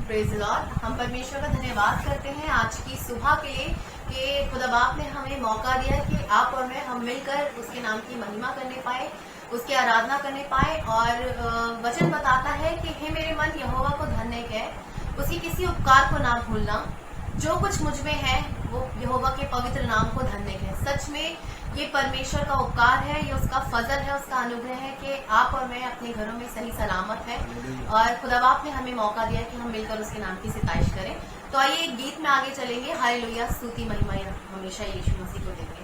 Praise Lord. हम परमेश्वर का धन्यवाद करते हैं आज की सुबह के लिए कि खुदा बाप ने हमें मौका दिया कि आप और मैं हम मिलकर उसके नाम की महिमा करने पाए, उसकी आराधना करने पाए। और वचन बताता है कि हे मेरे मन यहोवा को धन्य कह, उसकी किसी उपकार को ना भूलना। जो कुछ मुझ में है वो यहोवा के पवित्र नाम को धन्य कह। सच में ये परमेश्वर का उपकार है, ये उसका फजल है, उसका अनुग्रह है कि आप और मैं अपने घरों में सही सलामत है। और खुदा बाप ने हमें मौका दिया कि हम मिलकर उसके नाम की सिताइश करें। तो आइए एक गीत में आगे चलेंगे। हालेलुया, स्तुति महिमा हमेशा यीशु मसीह को देंगे।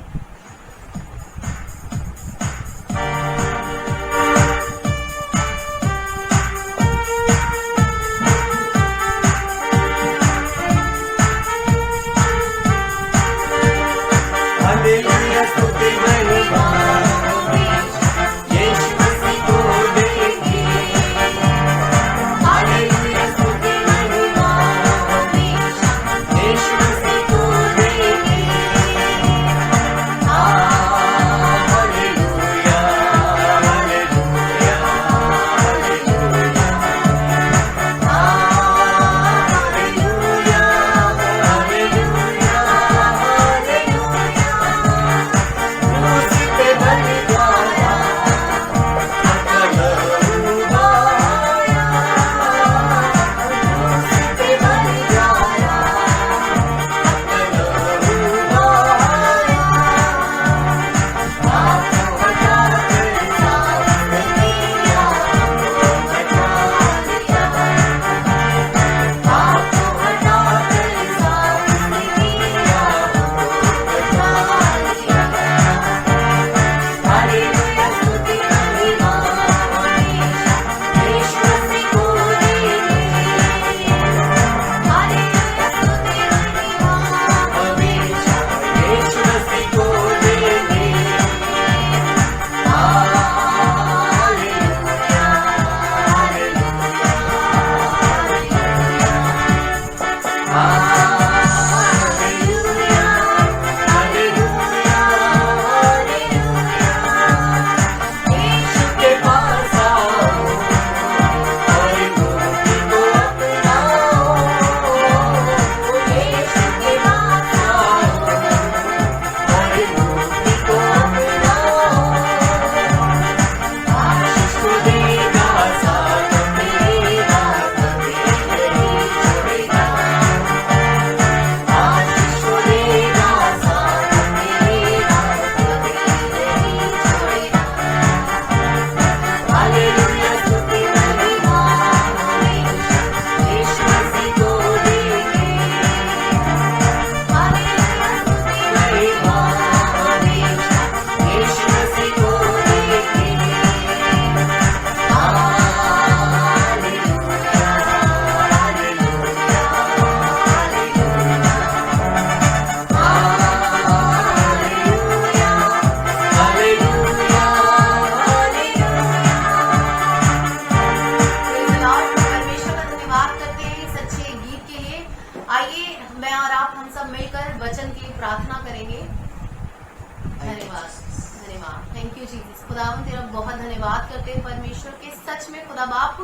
खुदावन तेरा बहुत धन्यवाद करते हैं परमेश्वर के। सच में खुदा बाप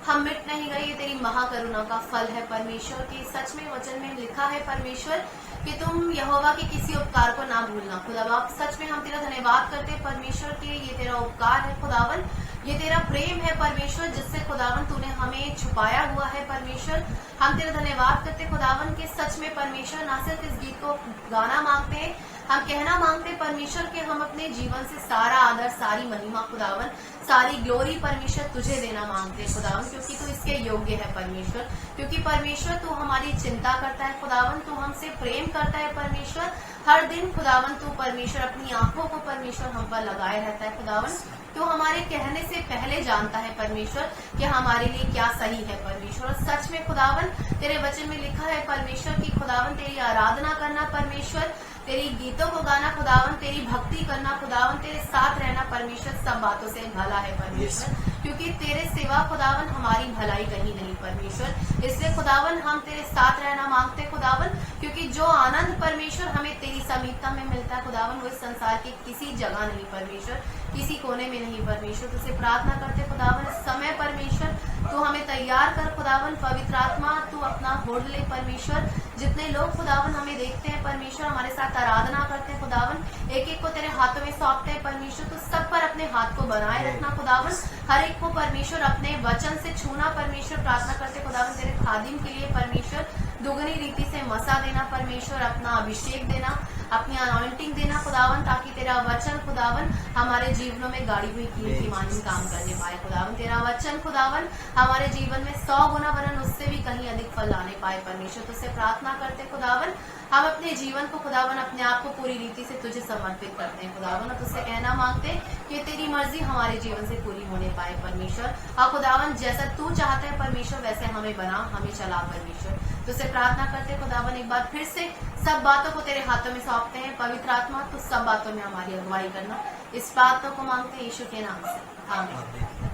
हम मिट नहीं गए, ये तेरी महाकरुणा का फल है परमेश्वर के। सच में वचन में लिखा है परमेश्वर कि तुम यहोवा के किसी उपकार को ना भूलना। खुदा बाप सच में हम तेरा धन्यवाद करते हैं परमेश्वर के, ये तेरा उपकार है खुदावन, ये तेरा प्रेम है परमेश्वर, जिससे खुदावन तूने हमें छुपाया हुआ है परमेश्वर। हम तेरा धन्यवाद करते खुदावन के। सच में परमेश्वर ना सिर्फ इस गीत को गाना मांगते हैं, हम कहना मांगते परमेश्वर के हम अपने जीवन से सारा आदर, सारी महिमा खुदावन, सारी ग्लोरी परमेश्वर तुझे देना मांगते हैं खुदावन, क्योंकि तू इसके योग्य है परमेश्वर। क्योंकि परमेश्वर तू हमारी चिंता करता है खुदावन, तू हमसे प्रेम करता है परमेश्वर। हर दिन खुदावन तू परमेश्वर अपनी आंखों को परमेश्वर हम पर लगाए रहता है खुदावन। तो हमारे कहने से पहले जानता है परमेश्वर कि हमारे लिए क्या सही है परमेश्वर। और सच में खुदावन तेरे वचन में लिखा है परमेश्वर की खुदावन तेरी आराधना करना परमेश्वर, तेरी गीतों को गाना खुदावन, तेरी भक्ति करना खुदावन, तेरे साथ रहना परमेश्वर सब बातों से भला है परमेश्वर। क्योंकि तेरे सिवा खुदावन हमारी भलाई कहीं नहीं परमेश्वर। इसलिए खुदावन हम तेरे साथ रहना मांगते खुदावन, क्योंकि जो आनंद परमेश्वर हमें तेरी समीपता में मिलता है खुदावन, वो इस संसार की किसी जगह नहीं परमेश्वर, किसी कोने में नहीं परमेश्वर। तुझसे प्रार्थना करते खुदावन इस समय परमेश्वर तू हमें तैयार कर खुदावन पवित्र आत्मा तू अपना होड़ ले परमेश्वर। जितने लोग खुदावन हमें देखते हैं परमेश्वर, हमारे साथ आराधना करते हैं खुदावन, एक एक को तेरे हाथों में सौंपते हैं परमेश्वर। तो सब पर अपने हाथ को बनाए रखना खुदावन, हर एक को परमेश्वर अपने वचन से छूना परमेश्वर। प्रार्थना करते खुदावन तेरे खादिम के लिए परमेश्वर, दुगनी रीति से मसा देना परमेश्वर, अपना अभिषेक देना, अपनी अनॉइंटिंग देना खुदावन, ताकि तेरा वचन खुदावन हमारे जीवनों में गाड़ी हुई कीमती मानी काम करने पाए खुदावन। तेरा वचन खुदावन हमारे जीवन में 100 गुना वरन उससे भी कहीं अधिक फल लाने पाए परमेश्वर। तुझसे प्रार्थना करते खुदावन, हम अपने जीवन को खुदावन, अपने आप को पूरी रीति से तुझे समर्पित करते हैं खुदावन, और तुझसे कहना मांगते हैं कि तेरी मर्जी हमारे जीवन से पूरी होने पाए परमेश्वर। और खुदावन जैसा तू चाहता है परमेश्वर वैसे हमें बना, हमें चला परमेश्वर। तुझसे प्रार्थना करते खुदावन, एक बार फिर से सब बातों को तेरे हाथों में सौंपते हैं पवित्र आत्मा, तो सब बातों में हमारी अगुवाई करना, इस बातों को मांगते हैं यीशु के नाम से, आमीन।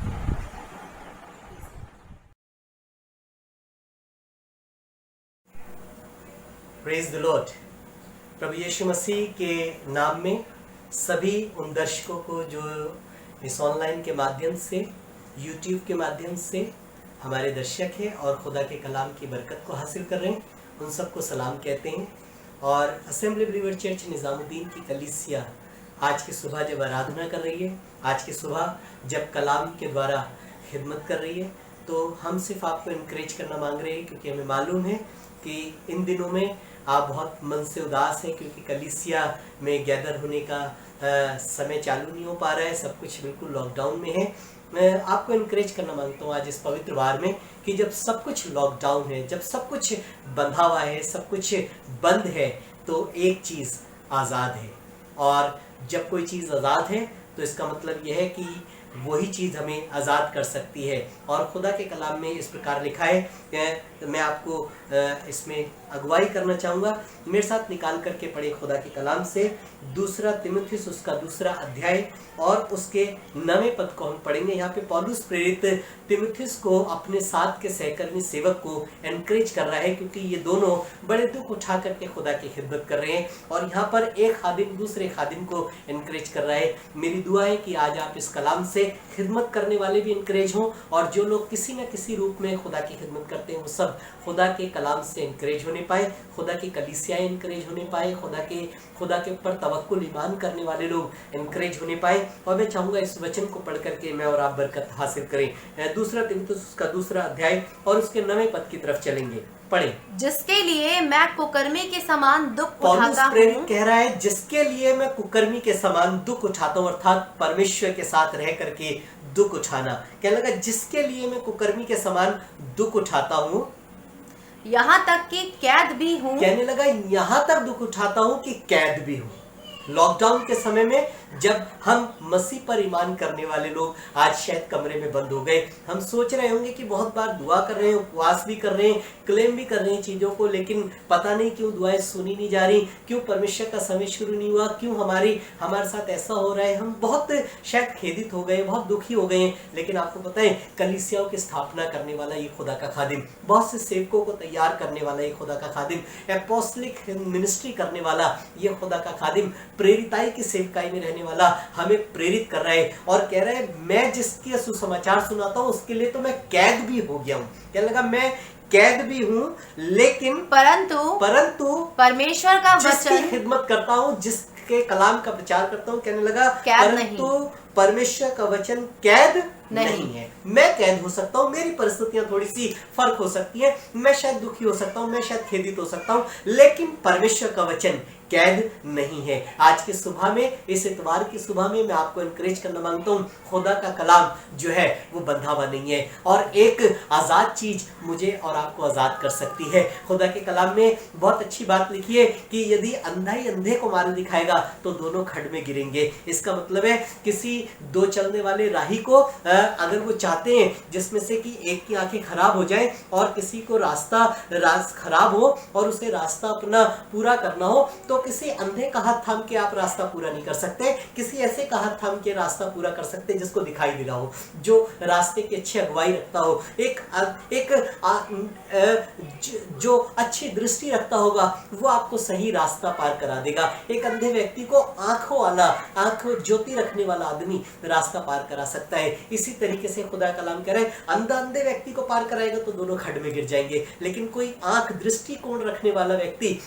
Praise the Lord. प्रभु यीशु मसीह के नाम में सभी उन दर्शकों को जो इस ऑनलाइन के माध्यम से, यूट्यूब के माध्यम से हमारे दर्शक हैं और खुदा के कलाम की बरकत को हासिल कर रहे हैं, उन सबको सलाम कहते हैं। और असेंबली बिलीवर चर्च निज़ामुद्दीन की कलीसिया आज की सुबह जब आराधना कर रही है, आज की सुबह जब कलाम के द्वारा खिदमत कर रही है, तो हम सिर्फ आपको इनकरेज करना मांग रहे हैं, क्योंकि हमें मालूम है कि इन दिनों में आप बहुत मन से उदास हैं, क्योंकि कलीसिया में गैदर होने का समय चालू नहीं हो पा रहा है, सब कुछ बिल्कुल लॉकडाउन में है। मैं आपको इनकरेज करना मांगता हूँ आज इस पवित्र वार में कि जब सब कुछ लॉकडाउन है, जब सब कुछ बंधा हुआ है, सब कुछ बंद है, तो एक चीज़ आज़ाद है। और जब कोई चीज़ आज़ाद है तो इसका मतलब यह है कि वही चीज़ हमें आज़ाद कर सकती है। और खुदा के कलाम में इस प्रकार लिखा है, तो मैं आपको इसमें अगुवाई करना चाहूँगा। मेरे साथ निकाल करके पढ़े खुदा के कलाम से 2 तिमुथियुस उसका 2 अध्याय और उसके 9वें पद को हम पढ़ेंगे। यहाँ पे पौलुस प्रेरित तिमुथियुस को अपने साथ के सहकर्मी सेवक को एनकरेज कर रहा है, क्योंकि ये दोनों बड़े दुख उठा करके खुदा की खिदमत कर रहे हैं। और यहाँ पर एक खादिम दूसरे खादिम को एनकरेज कर रहा है। मेरी दुआ है कि आज आप इस कलाम से खिदमत करने वाले भी इनकरेज हों, और जो लोग किसी न किसी रूप में खुदा की खिदमत करते हैं वो सब खुदा के कलाम से इनकरेज होने पाए, खुदा की कलीसियाएं इनकरेज होने पाए, खुदा के ऊपर तवक्कुल ईमान करने वाले लोग इनकरेज होने पाए। और मैं चाहूँगा इस वचन को पढ़ करके मैं और आप बरकत हासिल करें। 2 तिमुथियुस उसका 2 अध्याय और उसके 9वें पद की तरफ चलेंगे, पढ़े। जिसके लिए मैं कुकर्मी के समान दुख पौलुस उठाता प्रेरित हूँ, कह रहा है जिसके लिए मैं कुकर्मी के समान दुख उठाता हूँ, अर्थात परमेश्वर के साथ रह करके दुख उठाना। कहने लगा जिसके लिए मैं कुकर्मी के समान दुख उठाता हूँ, यहाँ तक कि कैद भी हूँ। कहने लगा यहाँ तक दुख उठाता हूँ कि कैद भी हूँ। लॉकडाउन के समय में जब हम मसीह पर ईमान करने वाले लोग आज शायद कमरे में बंद हो गए, हम सोच रहे होंगे कि बहुत बार दुआ कर रहे हैं, उपवास भी कर रहे हैं, क्लेम भी कर रहे हैं चीज़ों को, लेकिन पता नहीं क्यों दुआएं सुनी नहीं जा रही, क्यों परमेश्वर का समय शुरू नहीं हुआ, क्यों हमारे साथ ऐसा हो रहा है। हम बहुत शायद खेदित हो गए, बहुत दुखी हो गए हैं। लेकिन आपको पता है कलीसियाओं की स्थापना करने वाला ये खुदा का खादिम, बहुत से सेवकों को तैयार करने वाला ये खुदा का खादिम, एपोस्टलिक मिनिस्ट्री करने वाला ये खुदा का खादिम, प्रेरिताई की सेवकाई में रहने वाला हमें प्रेरित कर रहा है और कह रहा है मैं जिसके सुसमाचार सुनाता हूँ उसके लिए तो मैं कैद भी हो गया हूँ। क्या लगा मैं कैद भी हूँ, लेकिन परंतु परमेश्वर का जिसकी वचन खिदमत करता हूँ, जिसके कलाम का प्रचार करता हूँ, कहने लगा परंतु परमेश्वर का वचन कैद नहीं है। मैं कैद हो सकता हूँ, मेरी परिस्थितियां थोड़ी सी फर्क हो सकती है, मैं शायद दुखी हो सकता हूँ, मैं शायद खेदित हो सकता हूँ, लेकिन परमेश्वर का वचन कैद नहीं है। आज के सुबह में, इस इतवार की सुबह में मैं आपको एनकरेज करना मांगता हूँ, खुदा का कलाम जो है वो बंधा हुआ नहीं है और एक आज़ाद चीज मुझे और आपको आज़ाद कर सकती है। खुदा के कलाम में बहुत अच्छी बात लिखी है कि यदि अंधा ही अंधे को मार्ग दिखाएगा तो दोनों खड्ड में गिरेंगे। इसका मतलब है किसी दो चलने वाले राही को अगर वो चाहते हैं जिसमें से कि एक की आंखें खराब हो जाए और किसी को रास्ता खराब हो और उसे रास्ता अपना पूरा करना हो, तो किसी अंधे का हाथ थाम के आप रास्ता पूरा नहीं कर सकते, किसी ऐसे का हाथ थाम के रास्ता पूरा कर सकते जिसको दिखाई दे रहा हो, जो रास्ते की अच्छी अगुवाई रखता हो, जो अच्छी दृष्टि रखता होगा, वो आपको सही रास्ता पार करा देगा। एक अंधे व्यक्ति को आंखों वाला, आंखों ज्योति रखने वाला आदमी रास्ता पार करा सकता है। इसी तरीके से खुदा कलाम कह रहे हैं, अंधे व्यक्ति को पार कराएगा तो दोनों खड्ड में गिर जाएंगे, लेकिन कोई आंख दृष्टिकोण रखने वाला व्यक्ति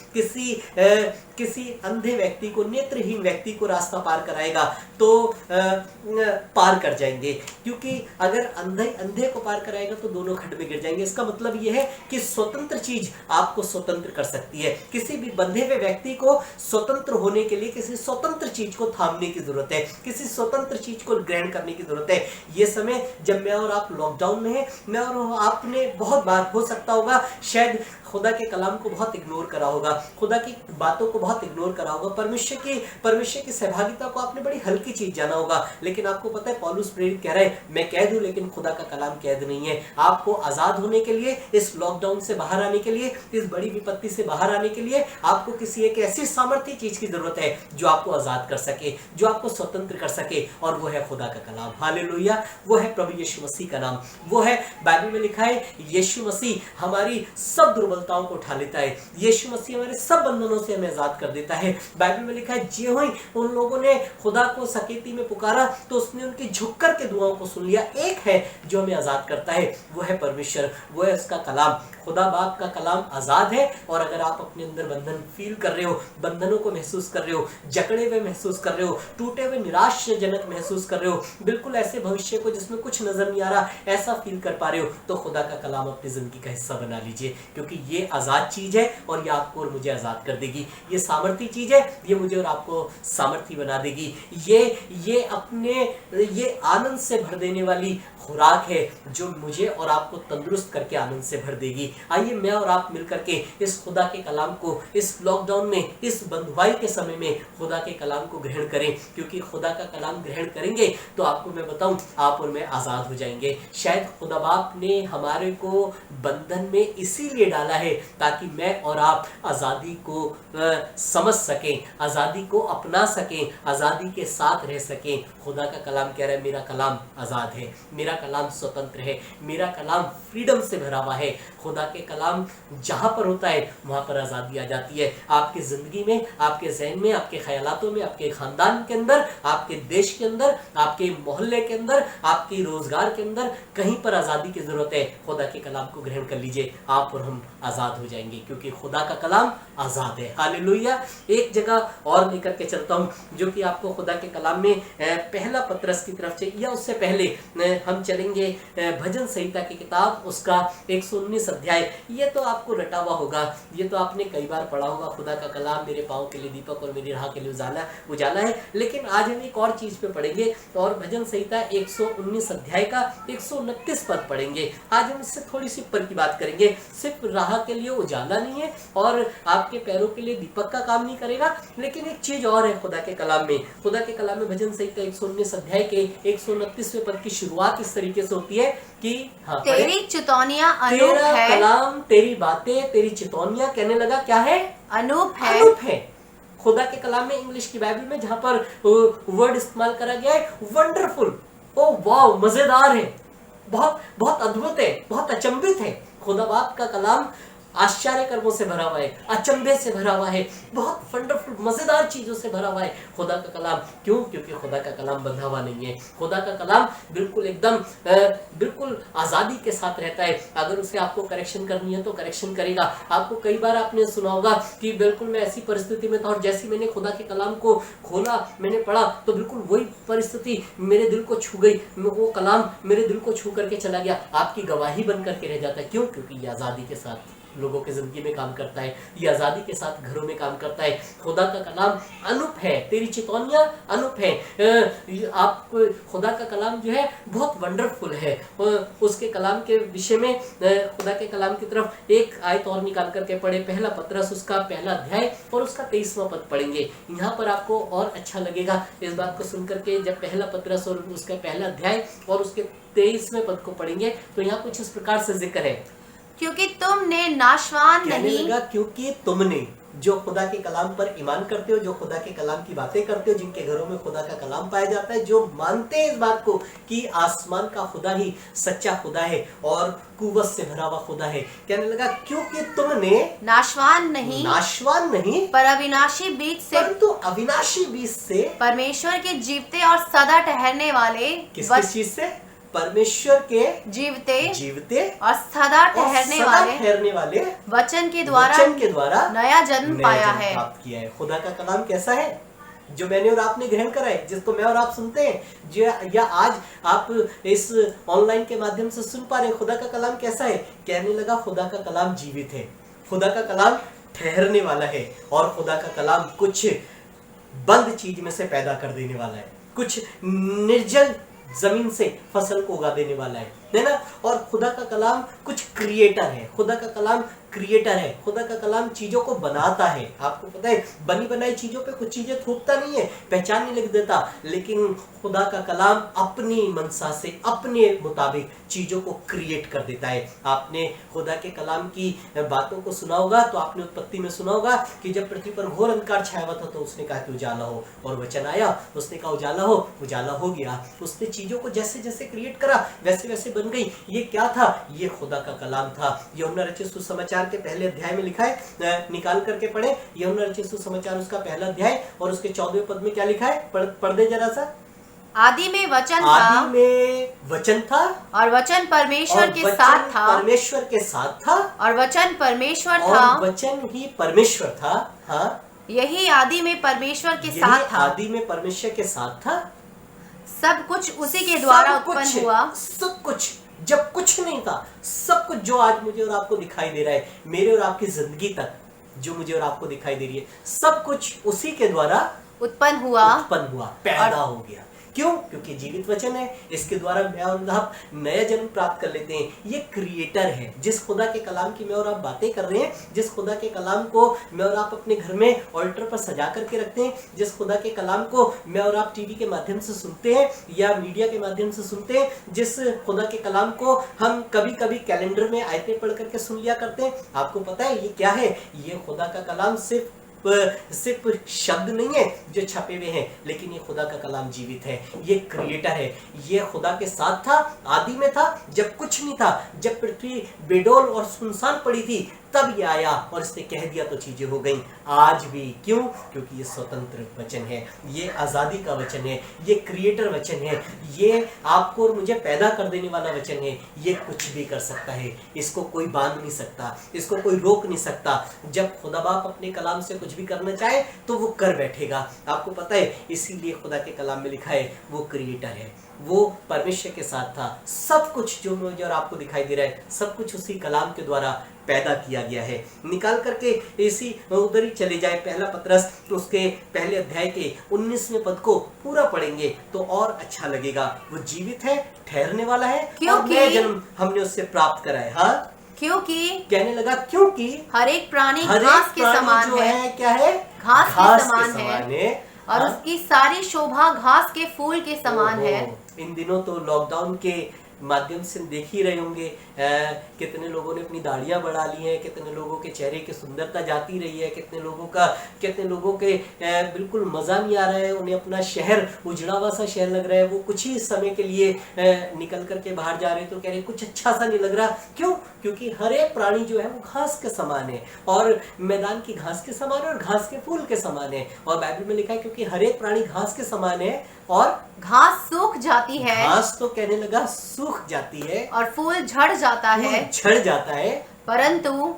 किसी अंधे व्यक्ति को, नेत्रहीन व्यक्ति को रास्ता पार कराएगा तो पार कर जाएंगे। क्योंकि अगर अंधे को पार कराएगा तो दोनों खड्ड में गिर जाएंगे। इसका मतलब यह है कि स्वतंत्र चीज आपको स्वतंत्र कर सकती है। किसी भी बंधे हुए व्यक्ति को स्वतंत्र होने के लिए किसी स्वतंत्र चीज को थामने की जरूरत है, किसी स्वतंत्र चीज को ग्रहण करने की जरूरत है। ये समय जब मैं और आप लॉकडाउन में है, मैं और आपने बहुत बार, हो सकता होगा शायद खुदा के कलाम को बहुत इग्नोर करा होगा, खुदा की बातों को बहुत इग्नोर करा होगा, परमेश्वर की सहभागिता को आपने बड़ी हल्की चीज जाना होगा। लेकिन आपको पता है पौलुस प्रेरित कह रहा है, मैं कैद हूं लेकिन खुदा का कलाम कैद नहीं है। आपको आजाद होने के लिए, इस लॉकडाउन से बाहर आने के लिए, इस बड़ी विपत्ति से बाहर आने के लिए आपको किसी एक ऐसी सामर्थ्य चीज की जरूरत है जो आपको आजाद कर सके, जो आपको स्वतंत्र कर सके, और वो है खुदा का कलाम। हालेलुया। वो है प्रभु यीशु मसीह का नाम। वो है, बाइबल में लिखा है, यीशु मसीह हमारी सब दुर्बलताओं को उठा लेता है, यीशु मसीह हमारे सब बंधनों से हमें आजाद कर देता है। बाइबल में लिखा है, जो ही उन लोगों ने खुदा को सकेती में पुकारा तो उसने उनकी झुककर के दुआओं को सुन लिया। एक है जो हमें आजाद करता है, वो है परमेश्वर, वो है उसका कलाम। खुदा बाप का कलाम आजाद है। और अगर आप अपने अंदर बंधन फील कर रहे हो, बंधनों को महसूस कर रहे हो, जकड़े हुए महसूस कर रहे हो, टूटे हुए निराशाजनक महसूस कर रहे हो, बिल्कुल ऐसे भविष्य को जिसमें कुछ नजर नहीं आ रहा, ऐसा फील कर पा रहे हो, तो खुदा का कलाम अपनी जिंदगी का हिस्सा बना लीजिए। क्योंकि ये आजाद चीज है और ये आपको और मुझे आजाद कर देगी। ये सामर्थी चीज है, ये मुझे और आपको सामर्थी बना देगी। ये आनंद से भर देने वाली खुराक है जो मुझे और आपको तंदुरुस्त करके आनंद से भर देगी। आइए मैं और आप मिलकर के इस खुदा के कलाम को इस लॉकडाउन में, इस बंधुआई के समय में खुदा के कलाम को ग्रहण करें। क्योंकि खुदा का कलाम ग्रहण करेंगे तो आपको मैं बताऊं, आप और मैं आजाद हो जाएंगे। शायद खुदा बाप ने हमारे को बंधन में इसीलिए डाला है ताकि मैं और आप आजादी को समझ सकें, आजादी को अपना सकें, आजादी के साथ रह सकें। खुदा का कलाम कह रहा है, मेरा कलाम आजाद है, मेरा कलाम स्वतंत्र है, मेरा कलाम फ्रीडम से भरा हुआ है। खुदा के कलाम जहां पर होता है वहां पर आजादी आ जाती है। आपकी जिंदगी में, आपके ज़हन में, आपके ख्यालातों में, आपके खानदान के अंदर, आपके देश के अंदर, आपके मोहल्ले के अंदर, आपके रोजगार के अंदर, कहीं पर आजादी की जरूरत है। खुदा के कलाम को ग्रहण कर लीजिए, आप और हम आजाद हो जाएंगे। क्योंकि खुदा का कलाम आजाद है। हालेलुया। एक जगह और लेकर के चलता हूं जो कि आपको खुदा के कलाम में पहला पत्रस की तरफ से, या उससे पहले हम चलेंगे भजन संहिता की किताब, उसका 119 अध्याय। ये तो आपको रटा हुआ होगा, ये तो आपने कई बार पढ़ा होगा, खुदा का कलाम मेरे पाँव के लिए दीपक और मेरी राह के लिए उजाला है। लेकिन आज हम एक और चीज पे पढ़ेंगे और भजन संहिता 119 अध्याय का 129 पद पढ़ेंगे। आज हम इससे थोड़ी सी ऊपर की बात करेंगे। सिर्फ राह के लिए उजाला नहीं है और आपके पैरों के लिए दीपक का काम नहीं करेगा, लेकिन एक चीज और है खुदा के कलाम में। खुदा के कलाम में भजन संहिता 119 अध्याय के 129वें पद की शुरुआत इस तरीके से होती है कि तेरी चितौनियां अनूप तेरा है, कलाम, तेरी बातें, तेरी चितौनियां, कहने लगा क्या है? अनूप है। अनूप है। खुदा के कलाम में, इंग्लिश की बाइबल में जहां पर वर्ड इस्तेमाल करा गया है वंडरफुल, ओ वाव, मजेदार है, बहुत बहुत अद्भुत है, बहुत अचंभित है। खुदा बाप का कलाम आश्चर्य कर्मों से भरा हुआ है, अचंभे से भरा हुआ है, बहुत वंडरफुल, मजेदार चीजों से भरा हुआ है खुदा का कलाम। क्यों? क्योंकि खुदा का कलाम बंधा हुआ नहीं है। खुदा का कलाम बिल्कुल एकदम बिल्कुल आजादी के साथ रहता है। अगर उसे आपको करेक्शन करनी है तो करेक्शन करेगा। आपको कई बार आपने सुना होगा कि बिल्कुल मैं ऐसी परिस्थिति में था और जैसे मैंने खुदा के कलाम को खोला, मैंने पढ़ा, तो बिल्कुल वही परिस्थिति मेरे दिल को छू गई, वो कलाम मेरे दिल को छू करके चला गया। आपकी गवाही बन करके रह जाता है। क्यों? क्योंकि ये आजादी के साथ लोगों की जिंदगी में काम करता है, ये आजादी के साथ घरों में काम करता है। खुदा का कलाम अनूप है, तेरी चितौनियां अनूप है। आप खुदा का कलाम जो है बहुत वंडरफुल है। उसके कलाम के विषय में खुदा के कलाम की तरफ एक आयत और निकाल करके पढ़े, पहला पत्रस उसका पहला अध्याय और उसका 23वां पद पढ़ेंगे। यहाँ पर आपको और अच्छा लगेगा इस बात को सुन करके। जब पहला पत्रस और उसका पहला अध्याय और उसके 23वें पद को पढ़ेंगे तो यहाँ कुछ इस प्रकार से जिक्र है, क्योंकि तुमने नाशवान कहने नहीं, लगा क्योंकि तुमने जो खुदा के कलाम पर ईमान करते हो, जो खुदा के कलाम की बातें करते हो, जिनके घरों में खुदा का कलाम पाया जाता है, जो मानते हैं इस बात को कि आसमान का खुदा ही सच्चा खुदा है और कुव्वत से भरा हुआ खुदा है। कहने लगा क्योंकि तुमने नाशवान नहीं पर अविनाशी बीज से परंतु अविनाशी बीज से परमेश्वर के जीवते और सदा ठहरने वाले किस चीज से? परमेश्वर के जीवते और सदा ठहरने वाले वचन के द्वारा नया जन्म पाया है। प्राप्त किया है। खुदा का कलाम कैसा है जो मैंने और आपने ग्रहण करा है, जिसको मैं और आप सुनते हैं, जो या आज आप इस ऑनलाइन के माध्यम से सुन पा रहे हैं। खुदा का कलाम कैसा है? कहने लगा खुदा का कलाम जीवित है, खुदा का कलाम ठहरने वाला है और खुदा का कलाम कुछ बंद चीज में से पैदा कर देने वाला है, कुछ निर्जल जमीन से फसल को उगा देने वाला है ना। और खुदा का कलाम कुछ क्रिएटर है, खुदा का कलाम क्रिएटर है, खुदा का कलाम चीजों को बनाता है। आपको पता है बनी बनाई चीजों पे कुछ चीजें थोपता नहीं है, पहचान नहीं लग देता, लेकिन खुदा का कलाम अपनी मनसा से अपने मुताबिक चीजों को क्रिएट कर देता है। आपने खुदा के कलाम की बातों को सुना होगा तो आपने उत्पत्ति में सुना होगा कि जब पृथ्वी पर घोर अंधकार छाया हुआ था तो उसने कहा कि उजाला हो, और वचन आया, उसने कहा उजाला हो, उजाला हो गया। उसने चीजों को जैसे जैसे क्रिएट करा वैसे वैसे बन गई। ये क्या था? ये खुदा का कलाम था। यूहन्ना रचित सुसमाचार के पहले अध्याय में लिखा है, निकाल करके पढ़े यूहन्ना रचित सुसमाचार उसका पहला अध्याय और उसके 14वें पद में क्या लिखा है? पढ़ दे जरा सा। आदि में वचन था और वचन परमेश्वर के साथ था और वचन परमेश्वर था, वचन ही परमेश्वर था। हाँ, यही आदि में परमेश्वर के साथ था, आदि में परमेश्वर के साथ था। सब कुछ उसी के द्वारा उत्पन्न हुआ। सब कुछ, जब कुछ नहीं था, सब कुछ जो आज मुझे और आपको दिखाई दे रहा है, मेरे और आपकी जिंदगी तक जो मुझे और आपको दिखाई दे रही है, सब कुछ उसी के द्वारा उत्पन्न हुआ, पैदा हो गया। क्यों? क्योंकि जीवित वचन है, इसके द्वारा मैं और आप नया जन्म प्राप्त कर लेते हैं। ये क्रिएटर है, जिस खुदा के कलाम की मैं और आप बातें कर रहे हैं, जिस खुदा के कलाम को मैं और आप अपने घर में ऑल्टर पर सजा करके रखते हैं, जिस खुदा के कलाम को मैं और आप टीवी के माध्यम से सुनते हैं या मीडिया के माध्यम से सुनते हैं, जिस खुदा के कलाम को हम कभी कभी कैलेंडर में आयतें पढ़ करके सुन लिया करते हैं। आपको पता है ये क्या है? ये खुदा का कलाम सिर्फ शब्द नहीं है जो छपे हुए हैं, लेकिन ये खुदा का कलाम जीवित है, ये क्रिएटर है। ये खुदा के साथ था, आदि में था, जब कुछ नहीं था, जब पृथ्वी बेडौल और सुनसान पड़ी थी, तब ये आया और इसने कह दिया तो चीजें हो गई। आज भी क्यों? क्योंकि ये स्वतंत्र वचन है, ये आजादी का वचन है, ये क्रिएटर वचन है, ये आपको और मुझे पैदा कर देने वाला वचन है। ये कुछ भी कर सकता है, इसको कोई बांध नहीं सकता, इसको कोई रोक नहीं सकता। जब खुदा बाप अपने कलाम से कुछ भी करना चाहे तो वो कर बैठेगा। आपको पता है, इसीलिए खुदा के कलाम में लिखा है वो क्रिएटर है, वो परमेश्वर के साथ था। सब कुछ जो मुझे और आपको दिखाई दे रहा है, सब कुछ उसी कलाम के द्वारा पैदा किया गया है। निकाल करके इसी उधर ही चले जाए, पहला पतरस उसके पहले अध्याय के 19वें पद को पूरा पढ़ेंगे तो और अच्छा लगेगा। वो जीवित है, ठहरने वाला है, और नया जन्म हमने उससे प्राप्त करा है। हाँ, क्योंकि कहने लगा क्योंकि हर एक प्राणी घास के समान है। क्या है? घास के समान है और हाँ? उसकी सारी शोभा घास के फूल के समान है। इन दिनों तो लॉकडाउन के माध्यम से देख ही रहे होंगे, कितने लोगों ने अपनी दाढ़ियां बढ़ा ली हैं, कितने लोगों के चेहरे की सुंदरता जाती रही है, कितने लोगों के बिल्कुल मजा नहीं आ रहा है, उन्हें अपना शहर उजड़ा हुआ सा शहर लग रहा है। वो कुछ ही समय के लिए निकल करके बाहर जा रहे हैं तो कह रहे कुछ अच्छा सा नहीं लग रहा। क्यों? क्योंकि हर एक प्राणी जो है वो घास के समान है, और मैदान की घास के समान है और घास के फूल के समान है। और बाइबल में लिखा है क्योंकि हर एक प्राणी घास के समान है और घास सूख जाती है, घास तो कहने लगा सूख जाती है, और फूल झड़ जाता है, परंतु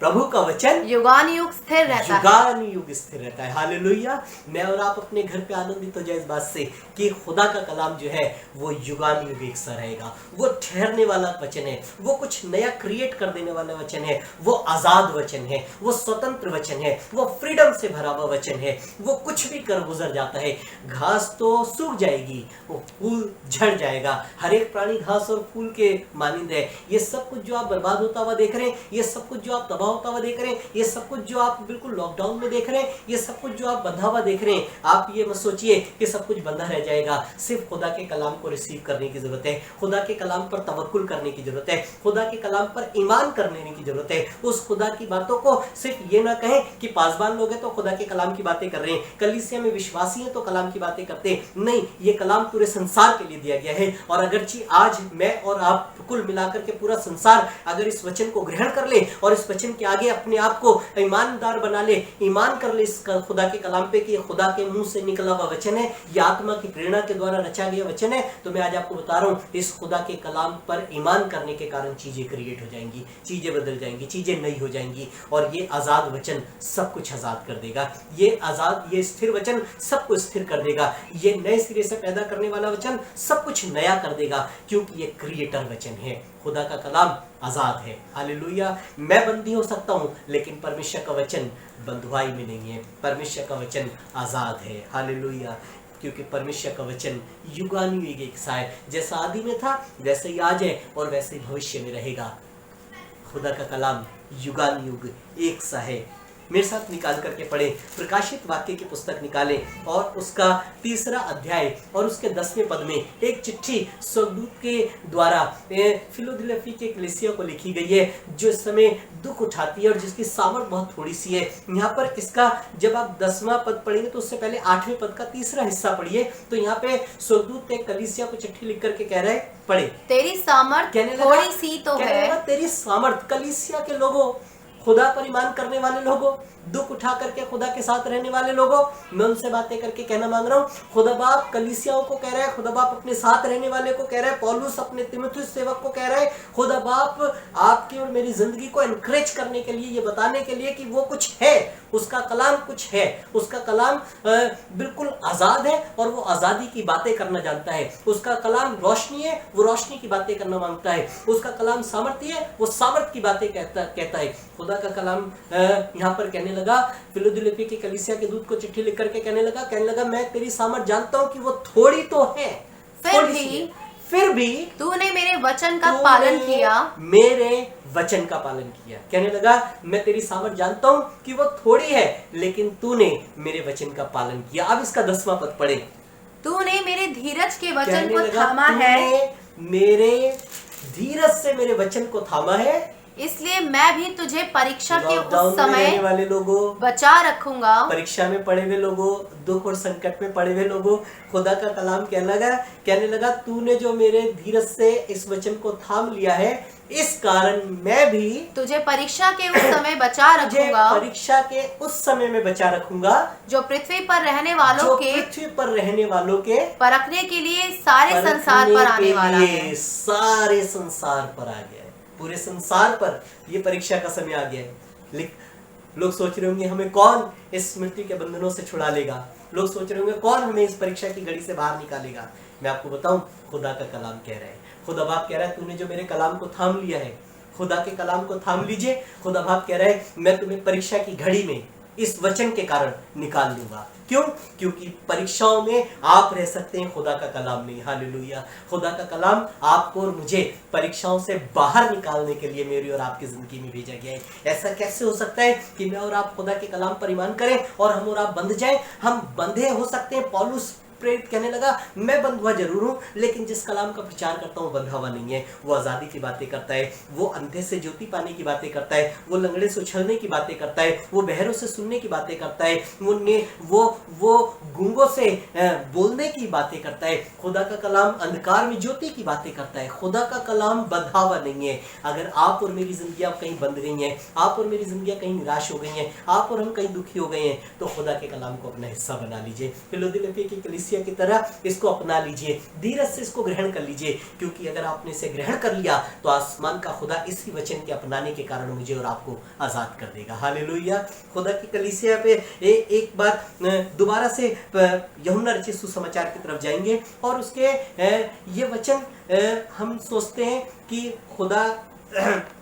प्रभु का वचन युगानुयुग स्थिर रहता है। हालेलुया। मैं और आप अपने घर पे आनंदित हो जाए इस बात से कि खुदा का कलाम जो है वो युगानुयुग एक सा रहेगा। वो ठहरने वाला वचन है, वो कुछ नया क्रिएट कर देने वाला वचन है, वो आजाद वचन है, वो स्वतंत्र वचन है, वो फ्रीडम से भरा हुआ वचन है। वो कुछ भी कर गुजर जाता है। घास तो सूख जाएगी, वो फूल झड़ जाएगा। हर एक प्राणी घास और फूल के मानिंद है। ये सब कुछ जो आप बर्बाद होता हुआ देख रहे हैं, ये सब कुछ जो आप तबाह होता हुआ देख रहे हैं, ये सब कुछ जो आप बिल्कुल लॉकडाउन में देख रहे हैं, ये सब कुछ जो आप बंधा हुआ देख रहे हैं, आप ये मत सोचिए कि सब कुछ बंधा रह जाएगा। सिर्फ खुदा के कलाम को रिसीव करने की जरूरत है, खुदा के कलाम पर तवक्कुल करने की जरूरत है, खुदा के कलाम पर ईमान करने की जरूरत है। उस खुदा की बातों को सिर्फ ये ना कहें कि पासबान लोग हैं तो खुदा के कलाम की बातें कर रहे हैं, कलीसिया में विश्वासी हैं तो कलाम की बातें करते हैं। नहीं, ये कलाम पूरे संसार के लिए दिया गया है। और अगर आज मैं और आप कुल मिलाकर के पूरा संसार अगर इस वचन को ग्रहण कर ले और इस वचन के आगे अपने आप को ईमानदार बना ले, ईमान कर ले इस खुदा के कलाम पे कि खुदा के मुंह से निकला हुआ वचन है, ये आत्मा की प्रेरणा के द्वारा रचा गया वचन है, तो मैं आज आपको बता रहा हूं इस खुदा के कलाम पर ईमान करने के कारण चीजें क्रिएट हो जाएंगी, चीजें बदल जाएंगी, चीजें नई हो जाएंगी। और ये आजाद वचन सब कुछ आजाद कर देगा, ये स्थिर वचन सब कुछ स्थिर कर देगा, ये नए सिरे से पैदा करने वाला वचन सब कुछ नया कर देगा, क्योंकि ये क्रिएटर वचन है। खुदा का कलाम आजाद है। हालेलुया। मैं बंदी हो सकता हूं, लेकिन परमेश्वर का वचन बंधुआई में नहीं है, परमेश्वर का वचन आजाद है। हालेलुया। क्योंकि परमेश्वर का वचन युगानुयुग एक सा है, जैसा आदि में था वैसे ही आज है और वैसे ही भविष्य में रहेगा। खुदा का कलाम युगानुयुग एक सा है। मेरे साथ निकाल करके पढ़े, प्रकाशित वाक्य की पुस्तक निकालें और उसका 3 अध्याय और उसके 10वें पद में एक चिट्ठी स्वर्गदूत के द्वारा फिलाडेल्फिया के कलीसिया को लिखी गई है, जो इस समय दुख उठाती है और जिसकी सामर्थ बहुत थोड़ी सी है। यहाँ पर इसका जब आप 10वां पद पढ़ेंगे तो उससे पहले 8वें पद का 3रा हिस्सा पढ़िए। तो यहाँ पे स्वर्गदूत एक कलीसिया को चिट्ठी लिख करके कह रहा है, पढ़े, तेरी सामर्थ थोड़ी सी तो है। तेरी सामर्थ, कलीसिया के लोगों, खुदा पर ईमान करने वाले लोगों, दुख उठा करके खुदा के साथ रहने वाले लोगों, मैं उनसे बातें करके कहना मांग रहा हूँ। खुदा बाप कलीसियाओं को कह रहा है, खुदा बाप अपने साथ रहने वाले को कह रहा है, पौलुस अपने तीमुथियुस सेवक को कह रहा है, खुदा बाप आपकी और मेरी जिंदगी को एनकरेज करने के लिए, ये बताने के लिए कि वो कुछ है, उसका कलाम कुछ है, उसका कलाम बिल्कुल आजाद है और वो आजादी की बातें करना जानता है। उसका कलाम रोशनी है, वो रोशनी की बातें करना मांगता है। उसका कलाम सामर्थ्य है, वो सामर्थ्य की बातें कहता है। खुदा का कलाम यहाँ पर कहने लगा, फिलाडेल्फिया की कलीसिया के दूत को चिट्ठी लिख करके कहने लगा मैं तेरी सामर्थ जानता हूँ कि वो थोड़ी तो है, फिर भी तूने मेरे वचन का पालन किया, मेरे वचन का पालन किया। कहने लगा मैं तेरी सामर्थ जानता हूँ कि वो थोड़ी है, लेकिन तूने मेरे वचन का पालन किया। अब इसका 10वां पद पढ़े, तूने मेरे धीरज के वचन को थामा है, मेरे धीरज से मेरे वचन को थामा है, इसलिए मैं भी तुझे परीक्षा के उस समय रहने वाले लोगों, बचा रखूंगा। परीक्षा में पड़े हुए लोगों, दुख और संकट में पड़े हुए लोगों, खुदा का कलाम कहने लगा तूने जो मेरे धीरज से इस वचन को थाम लिया है, इस कारण मैं भी तुझे परीक्षा के उस समय बचा रखूंगा, परीक्षा के उस समय में बचा रखूंगा, जो पृथ्वी पर रहने वालों के परखने के लिए सारे संसार पर आने वाला है। सारे संसार पर आ गया है, पूरे संसार पर ये परीक्षा का समय आ गया है। लोग सोच रहे होंगे हमें कौन इस मृत्यु के बंधनों से छुड़ा लेगा, लोग सोच रहे होंगे कौन हमें इस परीक्षा की घड़ी से बाहर निकालेगा। मैं आपको बताऊं, खुदा का कलाम कह रहा है, खुदा बाप कह रहा है तूने जो मेरे कलाम को थाम लिया है, खुदा के कलाम को थाम लीजिए। खुदा बाप कह रहा है मैं तुम्हें परीक्षा की घड़ी में इस वचन के कारण निकाल लूंगा। क्यों? क्योंकि परीक्षाओं में आप रह सकते हैं, खुदा का कलाम नहीं। हालेलुया। खुदा का कलाम आपको और मुझे परीक्षाओं से बाहर निकालने के लिए मेरी और आपकी जिंदगी में भेजा गया है। ऐसा कैसे हो सकता है कि मैं और आप खुदा के कलाम पर ईमान करें और हम और आप बंध जाएं? हम बंधे हो सकते हैं। पौलुस प्रेरित कहने लगा मैं बंधुआ जरूर हूं, लेकिन जिस कलाम का प्रचार करता हूं बंधा हुआ नहीं है। वो आजादी की बातें करता है, वो अंधे से ज्योति पाने की बातें करता है, वो लंगड़े से उछलने की बातें करता है, वो बहरों से सुनने की बातें करता है, वो गूंगों से बोलने की बातें करता है। खुदा का कलाम अंधकार में ज्योति की बातें करता है। खुदा का कलाम बंधा हुआ नहीं है। अगर आप और मेरी जिंदगी कहीं बंध गई हैं, आप और मेरी जिंदगी कहीं निराश हो गई हैं, आप और हम कहीं दुखी हो गए हैं, तो खुदा के कलाम को अपना हिस्सा बना लीजिए। फिलाडेल्फिया की कलीसिया की तरह इसको अपना लीजिए, धीरज से इसको ग्रहण कर लीजिए, क्योंकि अगर आपने इसे ग्रहण कर लिया तो आसमान का खुदा इसी वचन के अपनाने के कारण मुझे और आपको आजाद कर देगा। हालेलुया। खुदा की कलीसिया पे एक बार दोबारा से यूहन्ना रचित सुसमाचार की तरफ जाएंगे और उसके ये वचन हम सोचते हैं कि खुदा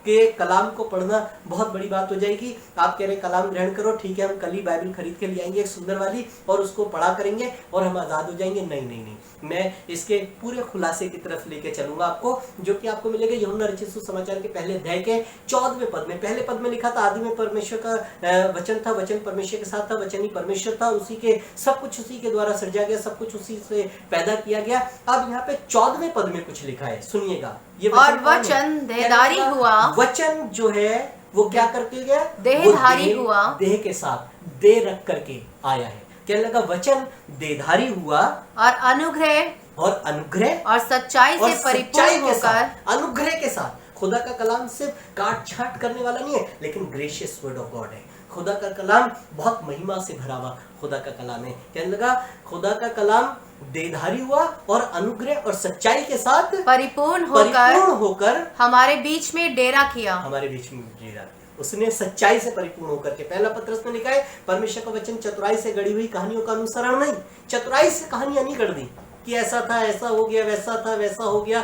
के कलाम को पढ़ना बहुत बड़ी बात हो जाएगी। आप कह रहे कलाम ग्रहण करो, ठीक है हम कल ही बाइबल खरीद के ले आएंगे एक सुंदर वाली और उसको पढ़ा करेंगे और हम आजाद हो जाएंगे। नहीं नहीं नहीं, मैं इसके पूरे खुलासे की तरफ लेके चलूंगा आपको, जो कि आपको मिलेगा यूहन्ना रचित सुसमाचार के पहले अध्याय के 14वें पद में। पहले पद में लिखा था आदि में परमेश्वर का वचन था, वचन परमेश्वर के साथ था, वचन ही परमेश्वर था, उसी के सब कुछ उसी के द्वारा सृजा गया, सब कुछ उसी से पैदा किया गया। अब यहाँ पे 14वें पद में कुछ लिखा है, सुनिएगा। ये और वचन देहधारी हुआ, वचन जो है वो क्या करके गया, देहधारी हुआ, देह के साथ देह रख करके आया है। क्या लगा, वचन देहधारी हुआ और अनुग्रह और सच्चाई से परिपूर्ण होकर, अनुग्रह के साथ। खुदा का कलाम सिर्फ काट छाट करने वाला नहीं है, लेकिन ग्रेशियस वर्ड ऑफ गॉड है। खुदा का कलाम बहुत महिमा से भरा हुआ खुदा का कलाम है। कहने लगा खुदा का कलाम देहधारी हुआ और अनुग्रह और सच्चाई के साथ परिपूर्ण होकर हमारे बीच में डेरा किया। हमारे बीच में डेरा किया। उसने सच्चाई से परिपूर्ण होकर के, पहला पत्रस में लिखा है परमेश्वर का वचन चतुराई से गढ़ी हुई कहानियों का अनुसरण नहीं, चतुराई से कहानियां नहीं गढ़ दी कि ऐसा था ऐसा हो गया, वैसा था वैसा हो गया।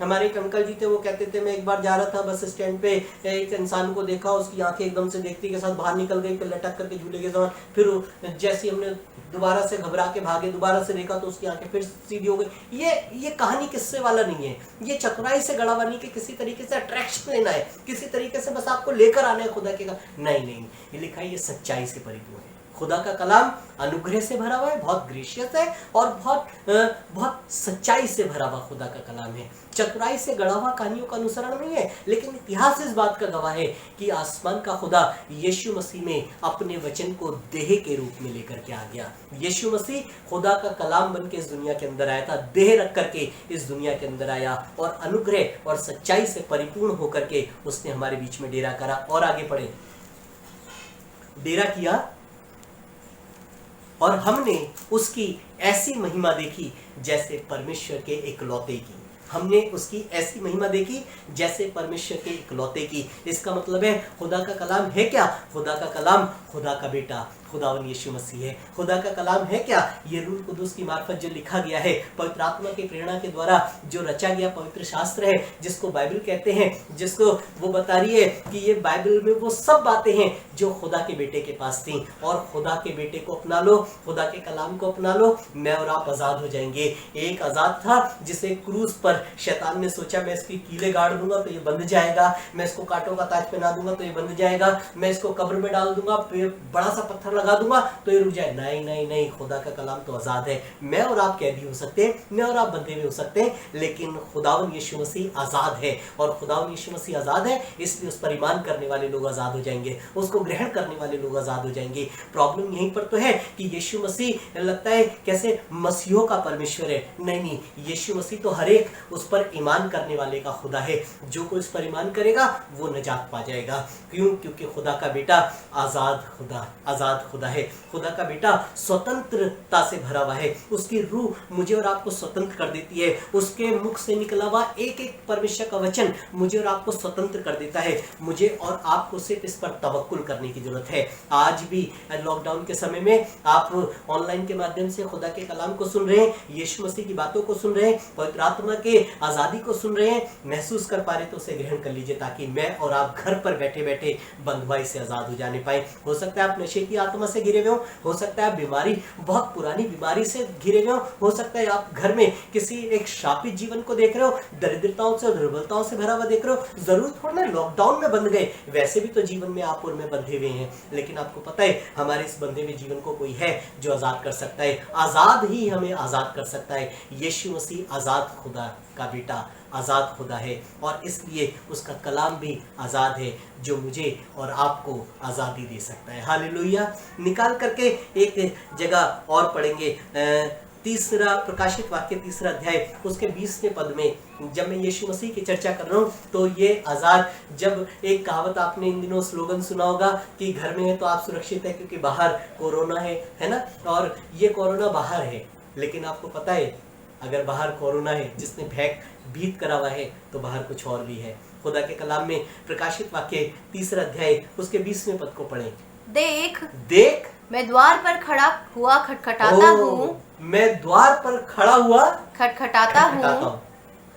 हमारे एक अंकल जी थे, वो कहते थे मैं एक बार जा रहा था बस स्टैंड पे, एक इंसान को देखा, उसकी आंखें एकदम से देखती के साथ बाहर निकल गई, फिर लटक करके झूले के समान, फिर जैसे हमने दोबारा से घबरा के भागे, दोबारा से देखा तो उसकी आंखें फिर सीधी हो गई। ये कहानी किस्से वाला नहीं है, ये चतुराई से गढ़ा हुआ नहीं कि किसी तरीके से अट्रैक्शन लेना है, किसी तरीके से बस आपको लेकर आना है खुदा के। नहीं, ये लिखा है ये सच्चाई से परिपूर्ण है। खुदा का कलाम अनुग्रह से भरा हुआ है, बहुत ग्रेशियस है और बहुत सच्चाई से भरा हुआ खुदा का कलाम है। चतुराई से गढ़ा हुआ कहानियों का अनुसरण नहीं है, लेकिन इतिहास इस बात का गवाह है कि आसमान का खुदा यीशु मसीह में अपने वचन को देह के रूप में लेकर के आ गया। यीशु मसीह खुदा का कलाम बन के इस दुनिया के अंदर आया था, देह रख करके इस दुनिया के अंदर आया और अनुग्रह और सच्चाई से परिपूर्ण होकर के उसने हमारे बीच में डेरा करा। और आगे पढ़े, डेरा किया और हमने उसकी ऐसी महिमा देखी जैसे परमेश्वर के इकलौते की। हमने उसकी ऐसी महिमा देखी जैसे परमेश्वर के इकलौते की। इसका मतलब है खुदा का कलाम है क्या? खुदा का कलाम खुदा का बेटा खुदावन यीशु मसीह है। खुदा का कलाम है क्या? ये रूह कुदूस की मार्फत जो लिखा गया है, पवित्र आत्मा की प्रेरणा के द्वारा जो रचा गया पवित्र शास्त्र है, जिसको बाइबल कहते हैं, जिसको वो बता रही है कि ये बाइबल में वो सब बातें हैं जो खुदा के बेटे के पास थी। और खुदा के बेटे को अपना लो, खुदा के कलाम को अपना लो, मैं और आप आजाद हो जाएंगे। एक आजाद था जिसे क्रूज पर शैतान ने सोचा मैं इसकी कीले गाड़ दूंगा तो ये बंध जाएगा, मैं इसको कांटों का ताज पहना दूंगा तो ये बंध जाएगा, मैं इसको कब्र में डाल दूंगा, बड़ा सा पत्थर लगा दूंगा तो ये रुक जाए। नहीं, खुदा का कलाम तो आजाद है। मैं और आप कैदी हो सकते हैं, मैं और आप बंधे हुए हो सकते हैं, लेकिन खुदावन यीशु मसीह आजाद है। और खुदावन यीशु मसीह आजाद है, इसलिए उस पर ईमान करने वाले लोग आजाद हो जाएंगे, उसको ग्रहण करने वाले लोग आजाद हो जाएंगे। प्रॉब्लम यहीं पर तो है कि यीशु मसीह लगता है कैसे मसीहों का परमेश्वर है। नहीं, यीशु मसीह तो हर एक उस पर ईमान करने वाले का खुदा है। जो कोई उस पर ईमान करेगा वो निजात पा जाएगा। क्यों? क्योंकि खुदा का बेटा आजाद खुदा है। खुदा का बेटा स्वतंत्रता से भरा हुआ है। उसकी रूह मुझे और आपको स्वतंत्र कर देती है। उसके मुख से निकला हुआ एक एक परमेश्वर का वचन मुझे और आपको स्वतंत्र कर देता है। मुझे और आपको सिर्फ इस पर तवक्कुल करने की जरूरत है। आज भी लॉकडाउन के समय में आप ऑनलाइन के माध्यम से खुदा के कलाम को सुन रहे हैं, यीशु मसीह की बातों को सुन रहे हैं, पवित्र आत्मा के आजादी को सुन रहे हैं, महसूस कर पा रहे तो उसे ग्रहण कर लीजिए, ताकि मैं और आप घर पर बैठे बैठे बंधुआई से आजाद हो जाने पाए। हो सकता है आप नशे की आत्मा से घिरे हुए हो सकता है आप बीमारी, बहुत पुरानी बीमारी से घिरे हुए हो सकता है आप घर में किसी एक शापित जीवन को देख रहे हो, दरिद्रताओं से और दुर्बलताओं से भरा हुआ देख रहे हो। जरूर थोड़ा ना लॉकडाउन में बंध गए, वैसे भी तो जीवन में आप और मैं बंधे हुए हैं, लेकिन आपको पता है हमारे इस बंधे हुए जीवन को कोई है जो आजाद कर सकता है। आजाद ही हमें आजाद कर सकता है। यीशु मसीह आजाद खुदा का बेटा, आजाद खुदा है, और इसलिए उसका कलाम भी आजाद है जो मुझे और आपको आजादी दे सकता है। हालेलुया। निकाल करके एक जगह और पढ़ेंगे, तीसरा प्रकाशित वाक्य 3 अध्याय उसके 20वें पद में। जब मैं यीशु मसीह की चर्चा कर रहा हूँ तो ये आजाद, जब एक कहावत आपने इन दिनों स्लोगन सुना होगा कि घर में है तो आप सुरक्षित है क्योंकि बाहर कोरोना है ना, और ये कोरोना बाहर है, लेकिन आपको पता है अगर बाहर कोरोना है जिसने भीत करा हुआ है तो बाहर कुछ और भी है। खुदा के कलाम में प्रकाशित वाक्य 3 अध्याय उसके 20वें पद को पढ़ें। देख मैं द्वार पर खड़ा हुआ खटखटाता हूँ। मैं द्वार पर खड़ा हुआ खटखटाता हूँ।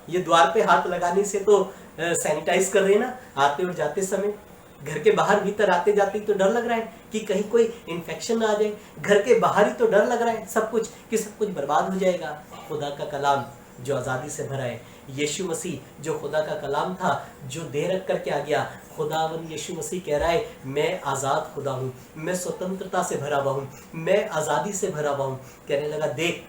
ये द्वार पे हाथ लगाने से तो सैनिटाइज कर रहे हैं ना, आते और जाते समय। घर के बाहर भीतर आते जाते तो डर लग रहा है कि कहीं कोई इन्फेक्शन ना आ जाए। घर के बाहर ही तो डर लग रहा है सब कुछ कि सब कुछ बर्बाद हो जाएगा। खुदा का कलाम जो आज़ादी से भरा है, यीशु मसीह जो खुदा का कलाम था, जो दे रख करके आ गया, खुदावन यीशु मसीह कह रहा है मैं आज़ाद खुदा हूँ, मैं स्वतंत्रता से भरा हुआ हूँ, मैं आज़ादी से भरा हुआ हूँ। कहने लगा देख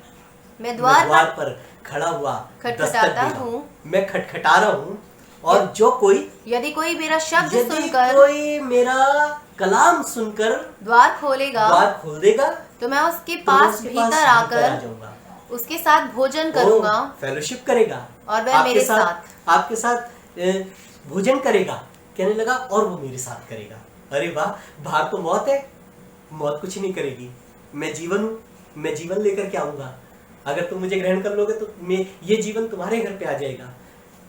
मैं द्वार पर खड़ा हुआ खटखटाता हूँ, मैं खटखटा रहा हूँ, और जो कोई यदि कोई मेरा शब्द यदि सुनकर कोई मेरा कलाम सुनकर द्वार खोलेगा द्वार खोल देगा तो मैं उसके तो मैं पास उसके भीतर आ आकर जाऊंगा, उसके साथ भोजन करूंगा फेलोशिप करेगा और वह मेरे आपके साथ भोजन करेगा। कहने लगा और वो मेरे साथ करेगा। अरे वाह, बाहर तो मौत है, मौत कुछ नहीं करेगी, मैं जीवन हूँ, मैं जीवन लेकर के आऊंगा। अगर तुम मुझे ग्रहण कर लोगे तो मैं ये जीवन तुम्हारे घर पे आ जाएगा।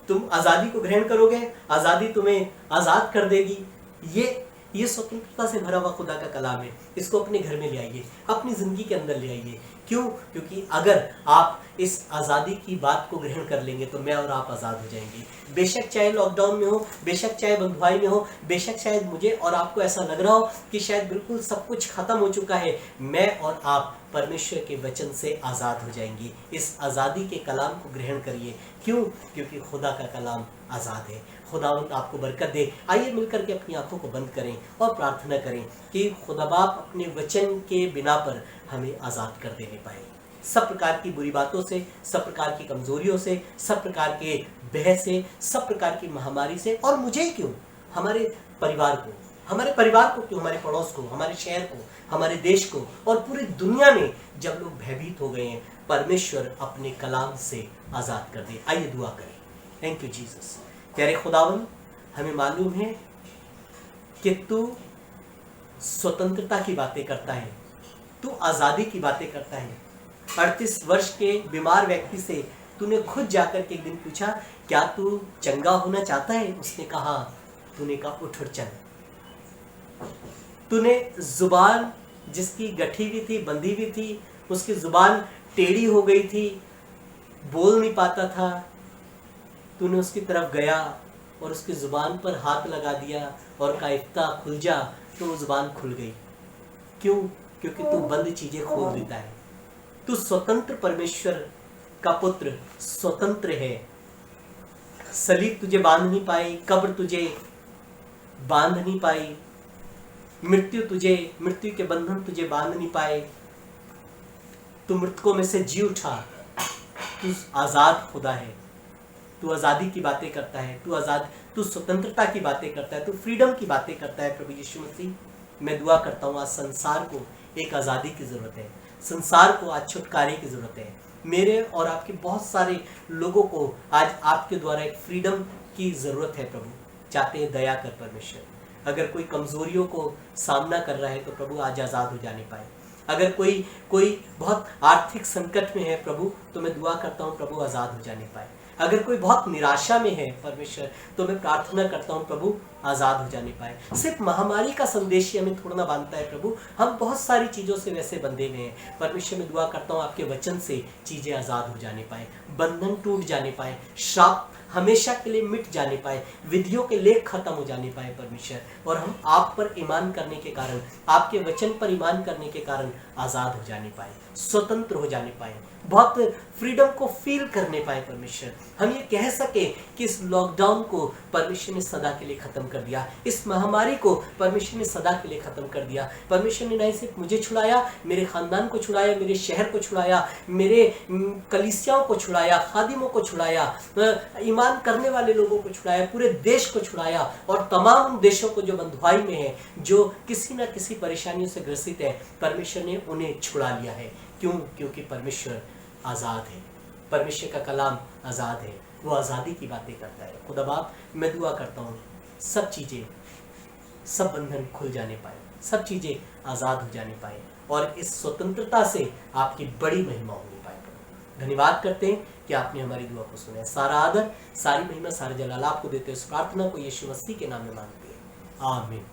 तुम आज़ादी को ग्रहण करोगे, आज़ादी तुम्हें आज़ाद कर देगी। ये स्वतंत्रता से भरा हुआ खुदा का कलाम है। इसको अपने घर में ले आइए, अपनी ज़िंदगी के अंदर ले आइए। क्यों? क्योंकि अगर आप इस आज़ादी की बात को ग्रहण कर लेंगे तो मैं और आप आज़ाद हो जाएंगे। बेशक चाहे लॉकडाउन में हो, बेशक चाहे बंधुआई में हो, बेशक शायद मुझे और आपको ऐसा लग रहा हो कि शायद बिल्कुल सब कुछ खत्म हो चुका है, मैं और आप परमेश्वर के वचन से आज़ाद हो जाएंगे। इस आज़ादी के कलाम को ग्रहण करिए। क्यों? क्योंकि खुदा का कलाम आज़ाद है। खुदावंद आपको बरकत दे। आइए मिलकर के अपनी आंखों को बंद करें और प्रार्थना करें कि खुदा बाप अपने वचन के बिना पर हमें आज़ाद कर देने पाए, सब प्रकार की बुरी बातों से, सब प्रकार की कमजोरियों से, सब प्रकार के भय से, सब प्रकार की महामारी से। और मुझे ही क्यों, हमारे परिवार को क्यों, हमारे पड़ोस को, हमारे शहर को, हमारे देश को और पूरी दुनिया में जब लोग भयभीत हो गए हैं, परमेश्वर अपने कलाम से आज़ाद कर दे। आइए दुआ करें। Thank you Jesus. प्यारे खुदावन, हमें मालूम है कि तू स्वतंत्रता की बातें करता है, तू आज़ादी की बातें करता है। 38 वर्ष के बीमार व्यक्ति से तूने खुद जाकर के एक दिन पूछा, क्या तू चंगा होना चाहता है? उसने कहा, तूने कहा उठ और चल। तूने जुबान जिसकी गठी हुई थी, बंधी हुई थी, उसकी जुबान टेढ़ी हो गई थी, बोल नहीं पाता था, तूने उसकी तरफ गया और उसकी जुबान पर हाथ लगा दिया और कहा इफ्ता खुल जा, तो वो जुबान खुल गई। क्यों? क्योंकि तू बंद चीजें खोल देता है। तू स्वतंत्र परमेश्वर का पुत्र स्वतंत्र है। सलीब तुझे बांध नहीं पाई, कब्र तुझे बांध नहीं पाई, मृत्यु के बंधन तुझे बांध नहीं पाए। तू मृतकों में से जी उठा। तू आजाद खुदा है। तू आजादी की बातें करता है, तू स्वतंत्रता की बातें करता है, तू फ्रीडम की बातें करता है। प्रभु यीशु मसीह, मैं दुआ करता हूँ आज संसार को एक आज़ादी की ज़रूरत है, संसार को आज छुटकारे की ज़रूरत है। मेरे और आपके बहुत सारे लोगों को आज आपके द्वारा एक फ्रीडम की ज़रूरत है। प्रभु चाहते हैं दया कर परमेश्वर। अगर कोई कमज़ोरियों को सामना कर रहा है तो प्रभु आज आज़ाद हो जाने पाए। अगर कोई बहुत आर्थिक संकट में है प्रभु, तो मैं दुआ करता हूँ प्रभु आज़ाद हो जाने पाए। अगर कोई बहुत निराशा में है परमेश्वर, तो मैं प्रार्थना करता हूँ प्रभु आज़ाद हो जाने पाए। सिर्फ महामारी का संदेश ही हमें थोड़ा ना बांधता है प्रभु, हम बहुत सारी चीज़ों से वैसे बंधे हुए हैं। परमेश्वर मैं दुआ करता हूँ आपके वचन से चीज़ें आज़ाद हो जाने पाए, बंधन टूट जाने पाए, श्राप हमेशा के लिए मिट जाने पाए, विधियों के लेख खत्म हो जाने पाए परमेश्वर, और हम आप पर ईमान करने के कारण, आपके वचन पर ईमान करने के कारण आज़ाद हो जाने पाए, स्वतंत्र हो जाने पाए, बहुत फ्रीडम को फील करने पाए परमेश्वर। हम ये कह सके कि इस लॉकडाउन को परमेश्वर ने सदा के लिए खत्म कर दिया, इस महामारी को परमेश्वर ने सदा के लिए खत्म कर दिया। परमेश्वर ने नहीं सिर्फ मुझे छुड़ाया, मेरे खानदान को छुड़ाया, मेरे शहर को छुड़ाया, मेरे कलीसियाओं को छुड़ाया, खादिमों को छुड़ाया, ईमान करने वाले लोगों को छुड़ाया, पूरे देश को छुड़ाया, और तमाम देशों को जो बंधुआई में है, जो किसी न किसी परेशानियों से ग्रसित है, परमेश्वर ने उन्हें छुड़ा लिया है। क्यों? क्योंकि परमेश्वर आज़ाद है, परमेश्वर का कलाम आज़ाद है, वो आज़ादी की बातें करता है। खुदा बाप, मैं दुआ करता हूँ सब चीज़ें, सब बंधन खुल जाने पाए, सब चीज़ें आज़ाद हो जाने पाए, और इस स्वतंत्रता से आपकी बड़ी महिमा होने पाए। धन्यवाद करते हैं कि आपने हमारी दुआ को सुना है। सारा आदर, सारी महिमा, सारा जलाल आपको देते हैं। इस प्रार्थना को यीशु मसीह के नाम में मांगते हैं, आमीन।